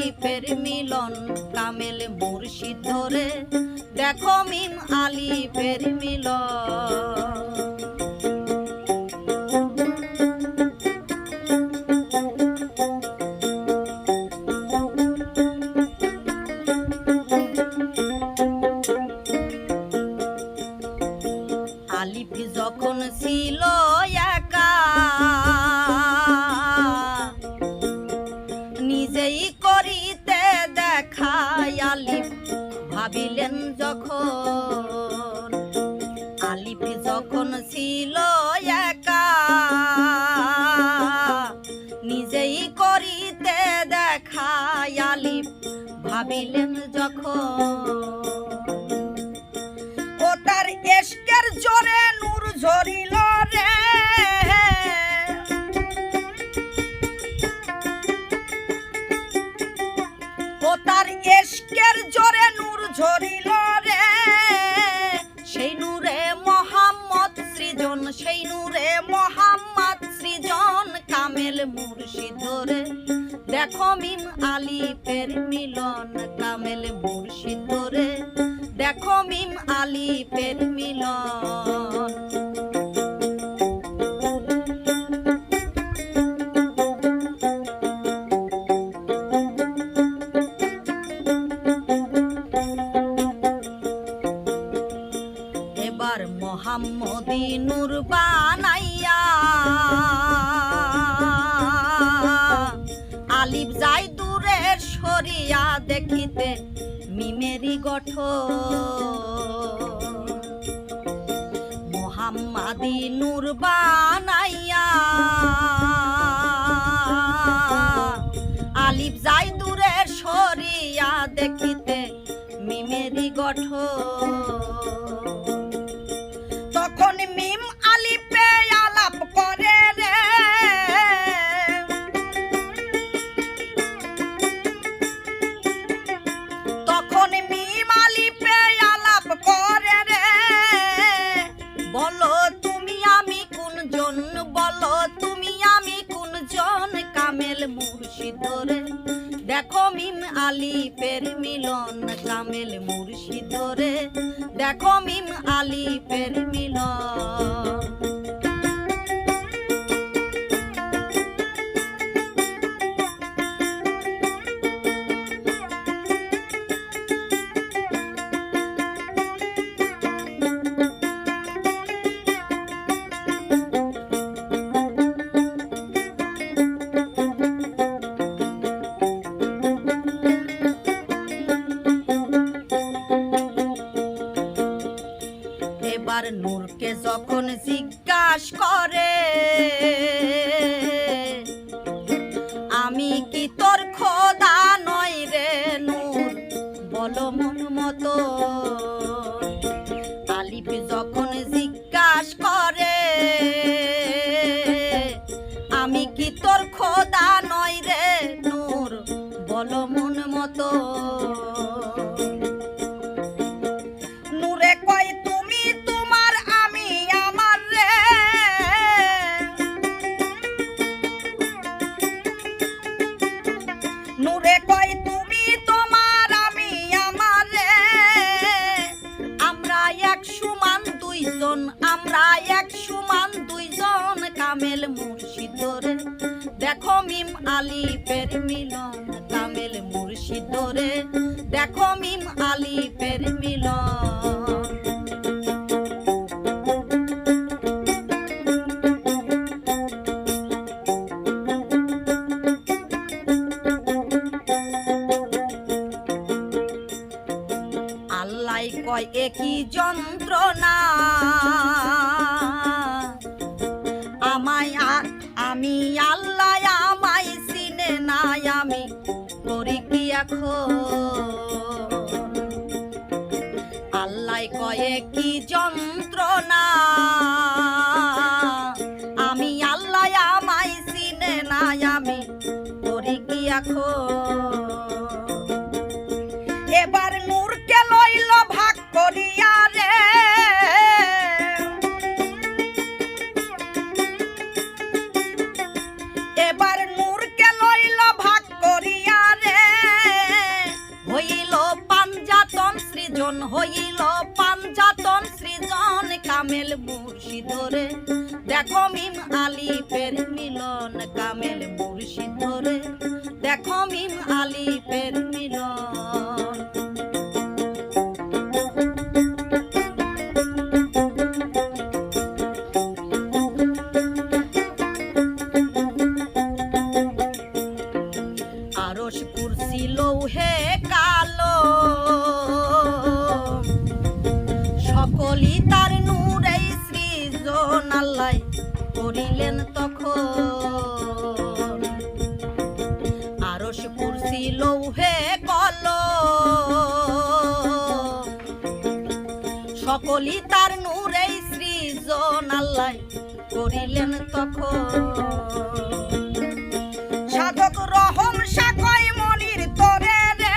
আলিফের মিলন কামেল মুর্শিদ ধরে দেখো মিম আলিফের মিলন। আলিফ যখন ছিল একা নিজেই করিতে দেখায় আলিফ ভাবিলেন যখন। আলিফ যখন ছিল একা নিজেই করিতে দেখায় আলিফ ভাবিলেন যখন। ও তার ইশকের জোরে নূর ঝরিল রে ও তার ইশকের জোরে নূর ঝরিল রে সেই নূরে মোহাম্মদ সৃজন সেই নূরে মোহাম্মদ সৃজন কামেল মুর্শিদ ধরে দেখো মিম আলিফের মিলন কামেল মুর্শিদ ধরে দেখো মিম আলিফের মিলন। এবার মোহাম্মদী নূর বানাইয়া আলিফ যাই দূরের সরিয়া দেখিতে মিমেরি গঠন। মোহাম্মদী নূর বানাইয়া আলিফ যাই দূরের সরিয়া দেখিতে মিমেরি গঠন। তখন মিম আলিফে আলাপ করে রে তখন মিম আলিফে আলাপ করে রে বলো তুমি আমি কোনজন বলো তুমি আমি কোনজন কামেল মুর্শিদ ধরে দেখো মিম আলিফের মিলন কামেল মুর্শিদ ধরে দেখো মিম আলিফের মিলন। এবার নূরকে যখন জিজ্ঞাস করে আমি কি তোর খোদা নই রে নূর বলো মন মতো। আলিফ যখন জিজ্ঞাস করে আমি কি তোর খোদা নই রে নূর বলো মন মতো। নূরে কয় তুমি তোমার আমি আমার রে নূরে কয় তুমি তোমার আমি আমার রে আমরা এক সমান দুইজন আমরা এক সমান দুইজন কামেল মুর্শিদ ধরে দেখো মিম আলিফের মিলন কামেল মুর্শিদ ধরে দেখো মিম আলিফের মিলন। আল্লাহ কয় একই যন্ত্রণা আমায় আমি আল্লাহ আমায় চিনে নাই আমি করি কি এখন। আল্লাহ কয় কি যন্ত্রণা আমি আল্লাহ আমায় চিনে নাই আমি করি কি এখন। এবার নূরকে লইল ভাগ করিয়া রে এবার নূরকে লইল ভাগ করিয়া রে সৃজন হইল পাঞ্জাতন সৃজন কামেল মুর্শিদ ধরে দেখো মিম আলিফের মিলন কামেল মুর্শিদ ধরে দেখো মিম আলিফের মিলন আরশ কুরসি লৌহে কালো সকলই তার নূরে সৃজন আল্লাহ করিলেন তখন আরশ কুরসি লৌহে কালো সকলই তার নূরে সৃজন আল্লাহ করিলেন তখন সাধক রহম সাকয় মনির তোরে রে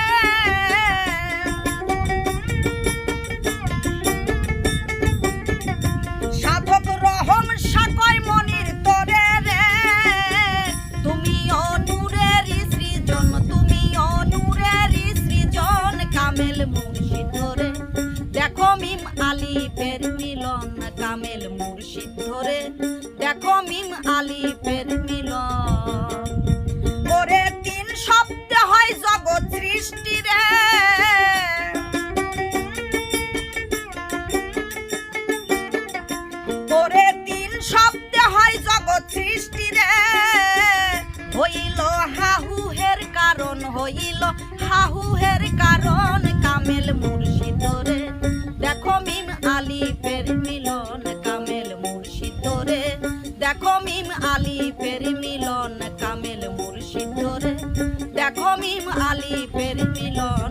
সাধক রহম সাকয় মনির তোরে রে তুমি অনুরের সৃজন তুমি অনুরের সৃজন কামেল মুর্শিদ ধরে দেখো মিম আলিফের মিলন কামেল মুর্শিদ ধরে দেখো মিম আলিফের মিলন ওরে তিন শব্দে হয় জগৎ সৃষ্টি রে ওরে তিন শব্দে হয় জগৎ সৃষ্টি রে হইল হাহুহের কারণ হইল হাহুহের কারণ কামেল মুর্শিদ ধরে দেখো মিম আলিফের মিলন কামেল মুর্শিদ ধরে দেখো মিম আলিফের মিলন কামেল মুর্শিদ ধরে দেখো মিম আলিফের মিলন